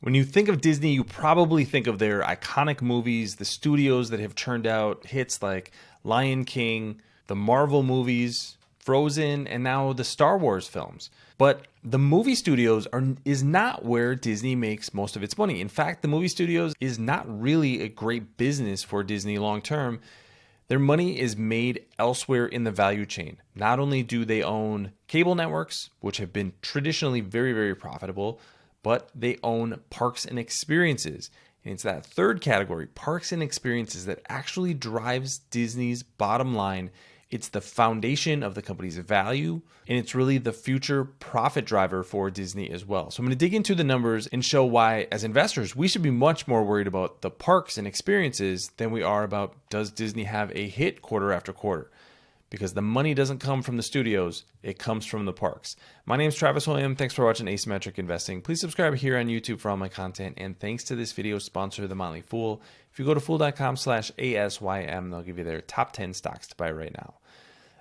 When you think of Disney, you probably think of their iconic movies, the studios that have turned out hits like Lion King, the Marvel movies, Frozen, and now the Star Wars films. But the movie studios is not where Disney makes most of its money. In fact, the movie studios is not really a great business for Disney long term. Their money is made elsewhere in the value chain. Not only do they own cable networks, which have been traditionally very, very profitable, but they own parks and experiences. And it's that third category, parks and experiences, that actually drives Disney's bottom line. It's the foundation of the company's value, and it's really the future profit driver for Disney as well. So I'm going to dig into the numbers and show why, as investors, we should be much more worried about the parks and experiences than we are about, does Disney have a hit quarter after quarter? Because the money doesn't come from the studios, it comes from the parks. My name is Travis Hoium. Thanks for watching Asymmetric Investing. Please subscribe here on YouTube for all my content. And thanks to this video sponsor, The Motley Fool. If you go to fool.com/ASYM, they'll give you their top 10 stocks to buy right now.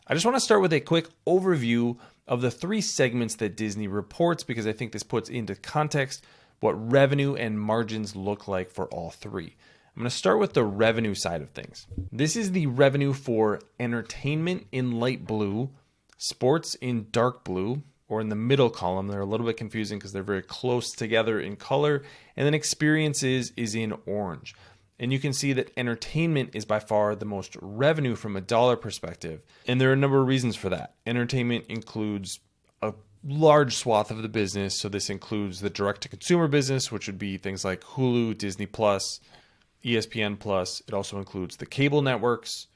I just want to start with a quick overview of the three segments that Disney reports, because I think this puts into context what revenue and margins look like for all three. I'm going to start with the revenue side of things. This is the revenue for entertainment in light blue, sports in dark blue, or in the middle column. They're a little bit confusing because they're very close together in color. And then experiences is in orange. And you can see that entertainment is by far the most revenue from a dollar perspective. And there are a number of reasons for that. Entertainment includes a large swath of the business. So this includes the direct-to-consumer business, which would be things like Hulu, Disney+, ESPN+. It also includes the cable networks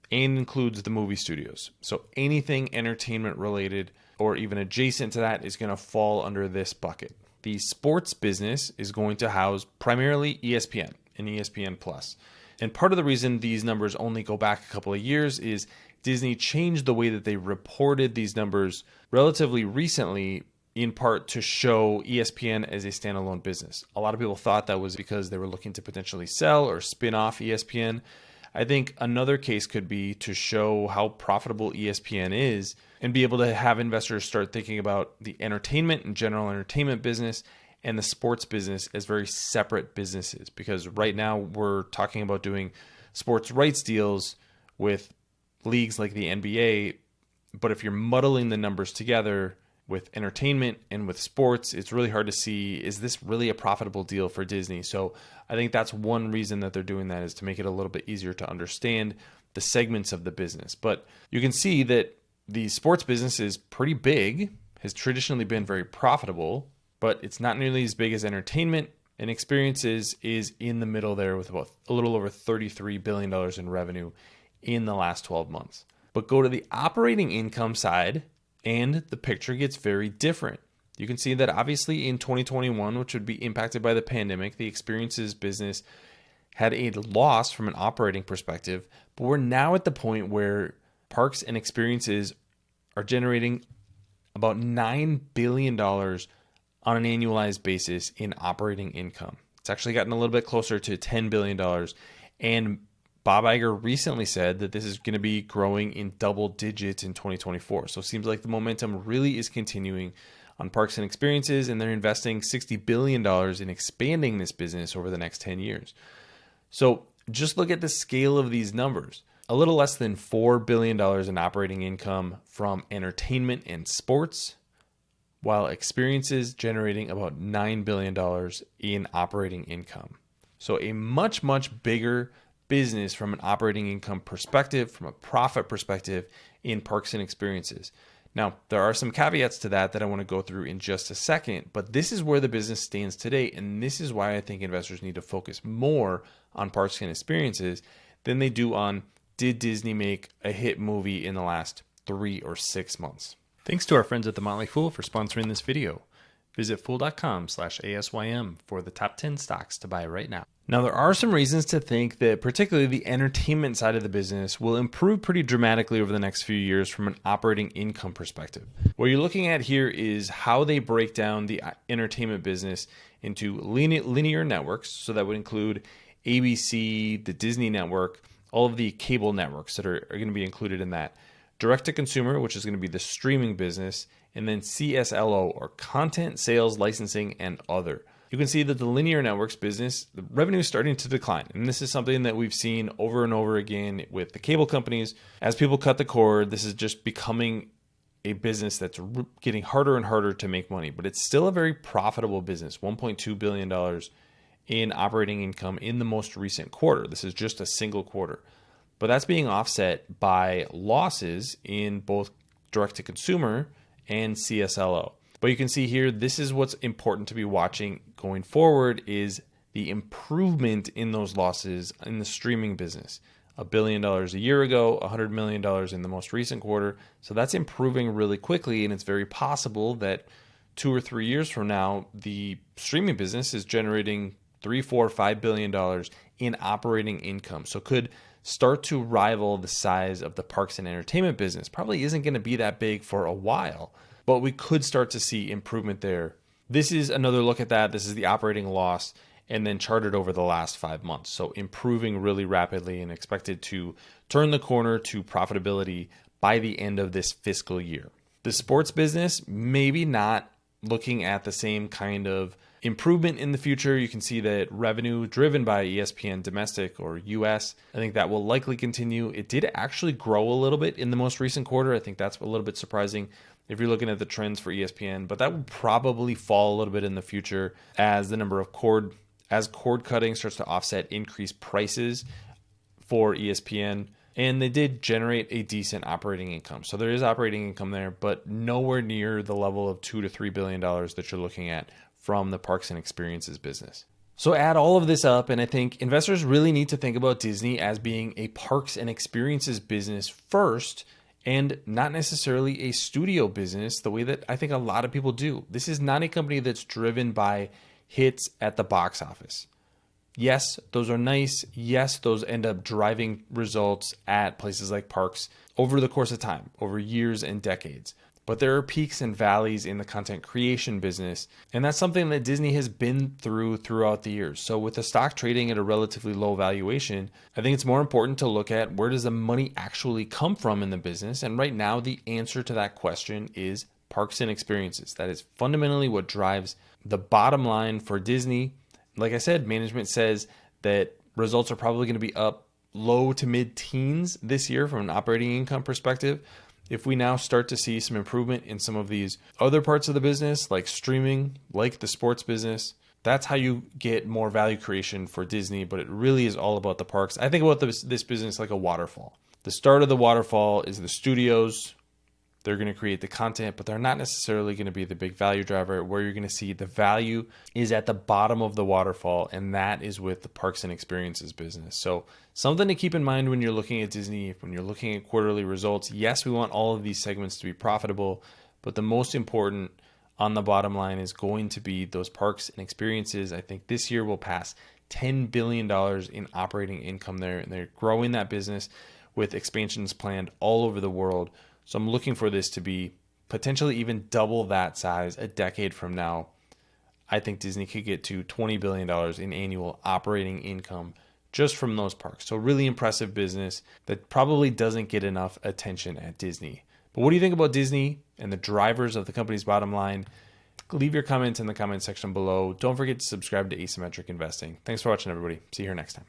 and includes the movie studios. So anything entertainment related or even adjacent to that is going to fall under this bucket. The sports business is going to house primarily ESPN and ESPN+. And part of the reason these numbers only go back a couple of years is Disney changed the way that they reported these numbers relatively recently, in part to show ESPN as a standalone business. A lot of people thought that was because they were looking to potentially sell or spin off ESPN. I think another case could be to show how profitable ESPN is and be able to have investors start thinking about the entertainment and general entertainment business and the sports business as very separate businesses. Because right now we're talking about doing sports rights deals with leagues like the NBA, but if you're muddling the numbers together with entertainment and with sports, it's really hard to see, is this really a profitable deal for Disney? So I think that's one reason that they're doing that, is to make it a little bit easier to understand the segments of the business. But you can see that the sports business is pretty big, has traditionally been very profitable, but it's not nearly as big as entertainment, and experiences is in the middle there with about a little over $33 billion in revenue in the last 12 months. But go to the operating income side, and the picture gets very different. You can see that obviously in 2021, which would be impacted by the pandemic, the experiences business had a loss from an operating perspective, but we're now at the point where parks and experiences are generating about $9 billion on an annualized basis in operating income. It's actually gotten a little bit closer to $10 billion. And Bob Iger recently said that this is going to be growing in double digits in 2024. So it seems like the momentum really is continuing on parks and experiences, and they're investing $60 billion in expanding this business over the next 10 years. So just look at the scale of these numbers. A little less than $4 billion in operating income from entertainment and sports, while experiences generating about $9 billion in operating income. So a much, much bigger business from an operating income perspective, from a profit perspective in parks and experiences. Now, there are some caveats to that I want to go through in just a second, but this is where the business stands today, and this is why I think investors need to focus more on parks and experiences than they do on, did Disney make a hit movie in the last 3 or 6 months. Thanks to our friends at The Motley Fool for sponsoring this video. Visit fool.com/ASYM for the top 10 stocks to buy right now. Now, there are some reasons to think that particularly the entertainment side of the business will improve pretty dramatically over the next few years from an operating income perspective. What you're looking at here is how they break down the entertainment business into linear networks. So that would include ABC, the Disney network, all of the cable networks that are going to be included in that. Direct to consumer, which is going to be the streaming business, and then CSLO, or content, sales, licensing, and other. you can see that the linear networks business, the revenue is starting to decline. And this is something that we've seen over and over again with the cable companies. As people cut the cord, this is just becoming a business that's getting harder and harder to make money, but it's still a very profitable business. $1.2 billion in operating income in the most recent quarter. This is just a single quarter, but that's being offset by losses in both direct to consumer and CSLO. But you can see here, this is what's important to be watching going forward is the improvement in those losses in the streaming business. $1 billion a year ago, $100 million in the most recent quarter. So that's improving really quickly. And it's very possible that 2 or 3 years from now, the streaming business is generating $3, $4, $5 billion in operating income. So could start to rival the size of the parks and entertainment business. Probably isn't going to be that big for a while, but we could start to see improvement there. This is another look at that. This is the operating loss and then charted over the last 5 months. So improving really rapidly and expected to turn the corner to profitability by the end of this fiscal year. The sports business, maybe not looking at the same kind of improvement in the future. You can see that revenue driven by ESPN domestic or US, I think that will likely continue. It did actually grow a little bit in the most recent quarter. I think that's a little bit surprising if you're looking at the trends for ESPN, but that will probably fall a little bit in the future as the number of cord cutting starts to offset increased prices for ESPN. And they did generate a decent operating income. So there is operating income there, but nowhere near the level of $2 to $3 billion that you're looking at from the parks and experiences business. So add all of this up, and I think investors really need to think about Disney as being a parks and experiences business first, and not necessarily a studio business the way that I think a lot of people do. This is not a company that's driven by hits at the box office. Yes, those are nice. Yes, those end up driving results at places like parks over the course of time, over years and decades. But there are peaks and valleys in the content creation business, and that's something that Disney has been through throughout the years. So with the stock trading at a relatively low valuation, I think it's more important to look at where does the money actually come from in the business. And right now, the answer to that question is parks and experiences. That is fundamentally what drives the bottom line for Disney. Like I said, management says that results are probably going to be up low to mid-teens this year from an operating income perspective. If we now start to see some improvement in some of these other parts of the business, like streaming, like the sports business, that's how you get more value creation for Disney. But it really is all about the parks. I think about this business like a waterfall. The start of the waterfall is the studios. They're going to create the content, but they're not necessarily going to be the big value driver. Where you're going to see the value is at the bottom of the waterfall, and that is with the parks and experiences business. So something to keep in mind when you're looking at Disney, when you're looking at quarterly results. Yes, we want all of these segments to be profitable, but the most important on the bottom line is going to be those parks and experiences. I think this year will pass $10 billion in operating income there, and they're growing that business with expansions planned all over the world. So I'm looking for this to be potentially even double that size a decade from now. I think Disney could get to $20 billion in annual operating income just from those parks. So really impressive business that probably doesn't get enough attention at Disney. But what do you think about Disney and the drivers of the company's bottom line? Leave your comments in the comment section below. Don't forget to subscribe to Asymmetric Investing. Thanks for watching, everybody. See you here next time.